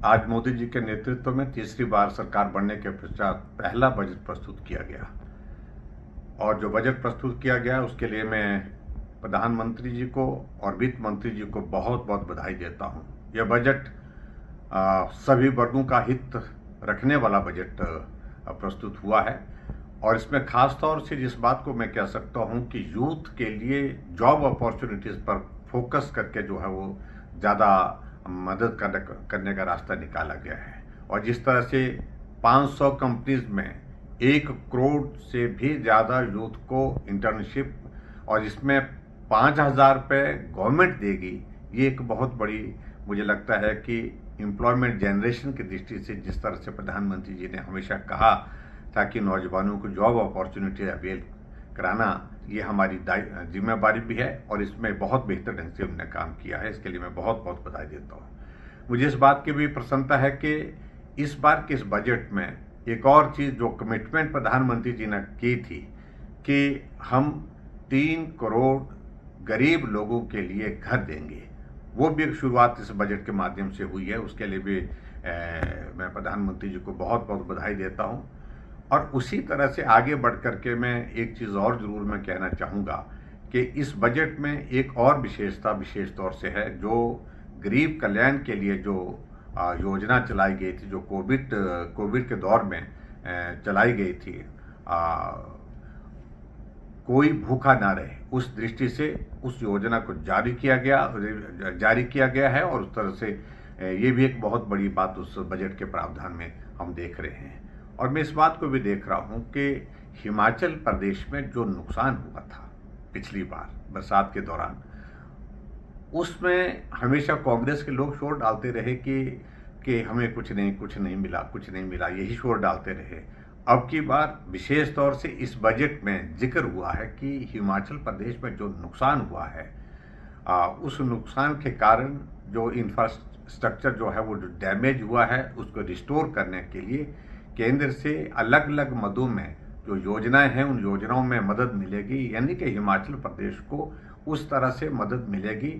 आज मोदी जी के नेतृत्व में तीसरी बार सरकार बनने के पश्चात पहला बजट प्रस्तुत किया गया और जो बजट प्रस्तुत किया गया उसके लिए मैं प्रधानमंत्री जी को और वित्त मंत्री जी को बहुत बहुत बधाई देता हूं। यह बजट सभी वर्गों का हित रखने वाला बजट प्रस्तुत हुआ है और इसमें खास तौर से जिस बात को मैं कह सकता हूं कि यूथ के लिए जॉब अपॉर्चुनिटीज पर फोकस करके जो है वो ज़्यादा मदद करने का रास्ता निकाला गया है। और जिस तरह से 500 कंपनीज में 1 करोड़ से भी ज़्यादा यूथ को इंटर्नशिप और इसमें 5,000 रुपये गवर्नमेंट देगी, ये एक बहुत बड़ी मुझे लगता है कि एम्प्लॉयमेंट जनरेशन की दृष्टि से जिस तरह से प्रधानमंत्री जी ने हमेशा कहा था कि नौजवानों को जॉब अपॉर्चुनिटी अवेल कराना ये हमारी जिम्मेदारी भी है और इसमें बहुत बेहतर ढंग से उन्होंने काम किया है। इसके लिए मैं बहुत बहुत बधाई देता हूँ। मुझे इस बात की भी प्रसन्नता है कि इस बार के इस बजट में एक और चीज़ जो कमिटमेंट प्रधानमंत्री जी ने की थी कि हम 3 करोड़ गरीब लोगों के लिए घर देंगे, वो भी एक शुरुआत इस बजट के माध्यम से हुई है। उसके लिए भी मैं प्रधानमंत्री जी को बहुत बहुत बधाई देता हूँ। और उसी तरह से आगे बढ़ कर के मैं एक चीज़ और ज़रूर मैं कहना चाहूँगा कि इस बजट में एक और विशेषता विशेष तौर से है जो गरीब कल्याण के लिए जो योजना चलाई गई थी, जो कोविड के दौर में चलाई गई थी, कोई भूखा ना रहे, उस दृष्टि से उस योजना को जारी किया गया है और उस तरह से ये भी एक बहुत बड़ी बात उस बजट के प्रावधान में हम देख रहे हैं। और मैं इस बात को भी देख रहा हूं कि हिमाचल प्रदेश में जो नुकसान हुआ था पिछली बार बरसात के दौरान, उसमें हमेशा कांग्रेस के लोग शोर डालते रहे कि हमें कुछ नहीं मिला, यही शोर डालते रहे। अब की बार विशेष तौर से इस बजट में जिक्र हुआ है कि हिमाचल प्रदेश में जो नुकसान हुआ है, उस नुकसान के कारण जो इंफ्रास्ट्रक्चर जो है वो जो डैमेज हुआ है उसको रिस्टोर करने के लिए केंद्र से अलग अलग मदों में जो योजनाएं हैं उन योजनाओं में मदद मिलेगी। यानी कि हिमाचल प्रदेश को उस तरह से मदद मिलेगी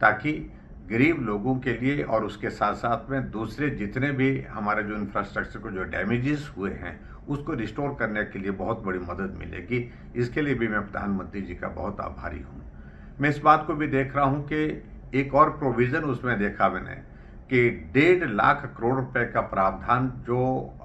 ताकि गरीब लोगों के लिए और उसके साथ साथ में दूसरे जितने भी हमारे जो इंफ्रास्ट्रक्चर को जो डैमेजेस हुए हैं उसको रिस्टोर करने के लिए बहुत बड़ी मदद मिलेगी। इसके लिए भी मैं प्रधानमंत्री जी का बहुत आभारी हूँ। मैं इस बात को भी देख रहा हूँ कि एक और प्रोविज़न उसमें देखा मैंने कि 1.5 लाख करोड़ रुपए का प्रावधान जो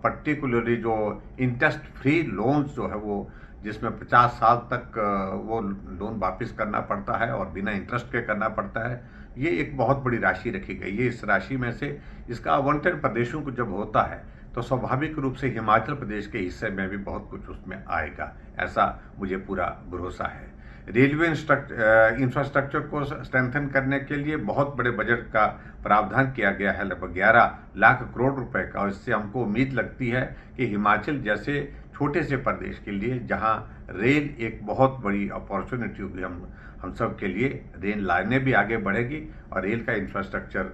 पर्टिकुलरली जो इंटरेस्ट फ्री लोन्स जो है वो जिसमें 50 साल तक वो लोन वापस करना पड़ता है और बिना इंटरेस्ट के करना पड़ता है, ये एक बहुत बड़ी राशि रखी गई है। इस राशि में से इसका आवंटन प्रदेशों को जब होता है तो स्वाभाविक रूप से हिमाचल प्रदेश के हिस्से में भी बहुत कुछ उसमें आएगा, ऐसा मुझे पूरा भरोसा है। रेलवे इंफ्रास्ट्रक्चर को स्ट्रेंथन करने के लिए बहुत बड़े बजट का प्रावधान किया गया है, लगभग 11 लाख करोड़ रुपए का। और इससे हमको उम्मीद लगती है कि हिमाचल जैसे छोटे से प्रदेश के लिए जहां रेल एक बहुत बड़ी अपॉर्चुनिटी होगी हम सब के लिए, रेल लाइनें भी आगे बढ़ेगी और रेल का इंफ्रास्ट्रक्चर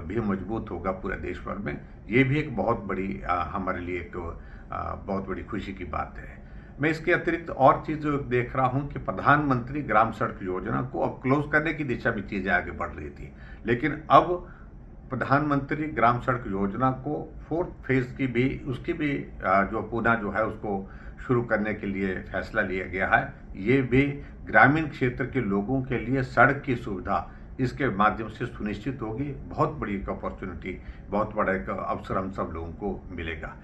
भी मजबूत होगा पूरे देश भर में। ये भी एक बहुत बड़ी हमारे लिए एक बहुत बड़ी खुशी की बात है। मैं इसके अतिरिक्त और चीज़ देख रहा हूं कि प्रधानमंत्री ग्राम सड़क योजना को अब क्लोज करने की दिशा में चीज़ें आगे बढ़ रही थी, लेकिन अब प्रधानमंत्री ग्राम सड़क योजना को 4th फेज की भी उसकी भी जो पुनः जो है उसको शुरू करने के लिए फैसला लिया गया है। ये भी ग्रामीण क्षेत्र के लोगों के लिए सड़क की सुविधा इसके माध्यम से सुनिश्चित होगी। बहुत बड़ी एक अपॉर्चुनिटी, बहुत बड़ा एक अवसर हम सब लोगों को मिलेगा।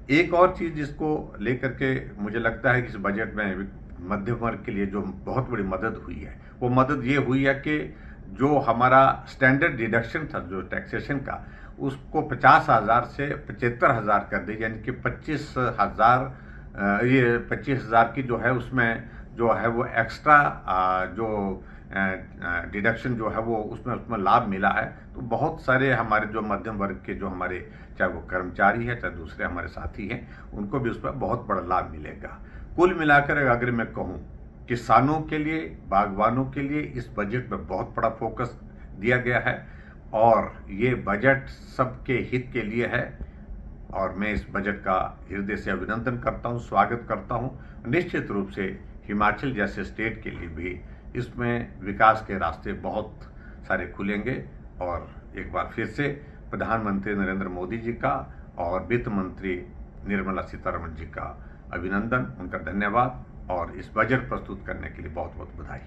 एक और चीज़ जिसको लेकर के मुझे लगता है कि इस बजट में मध्यम वर्ग के लिए जो बहुत बड़ी मदद हुई है, वो मदद ये हुई है कि जो हमारा स्टैंडर्ड डिडक्शन था जो टैक्सेशन का, उसको 50,000 से 75,000 कर दी, यानी कि 25,000 ये 25,000 की जो है उसमें जो है वो एक्स्ट्रा जो डिडक्शन जो है वो उसमें लाभ मिला है। तो बहुत सारे हमारे जो मध्यम वर्ग के जो हमारे चाहे वो कर्मचारी है चाहे दूसरे हमारे साथी हैं, उनको भी उसमें बहुत बड़ा लाभ मिलेगा। कुल मिलाकर अगर मैं कहूँ, किसानों के लिए, बागवानों के लिए इस बजट में बहुत बड़ा फोकस दिया गया है और ये बजट सबके हित के लिए है और मैं इस बजट का हृदय से अभिनंदन करता हूँ, स्वागत करता हूँ। निश्चित रूप से हिमाचल जैसे स्टेट के लिए भी इसमें विकास के रास्ते बहुत सारे खुलेंगे और एक बार फिर से प्रधानमंत्री नरेंद्र मोदी जी का और वित्त मंत्री निर्मला सीतारमण जी का अभिनंदन, उनका धन्यवाद और इस बजट प्रस्तुत करने के लिए बहुत बहुत बधाई।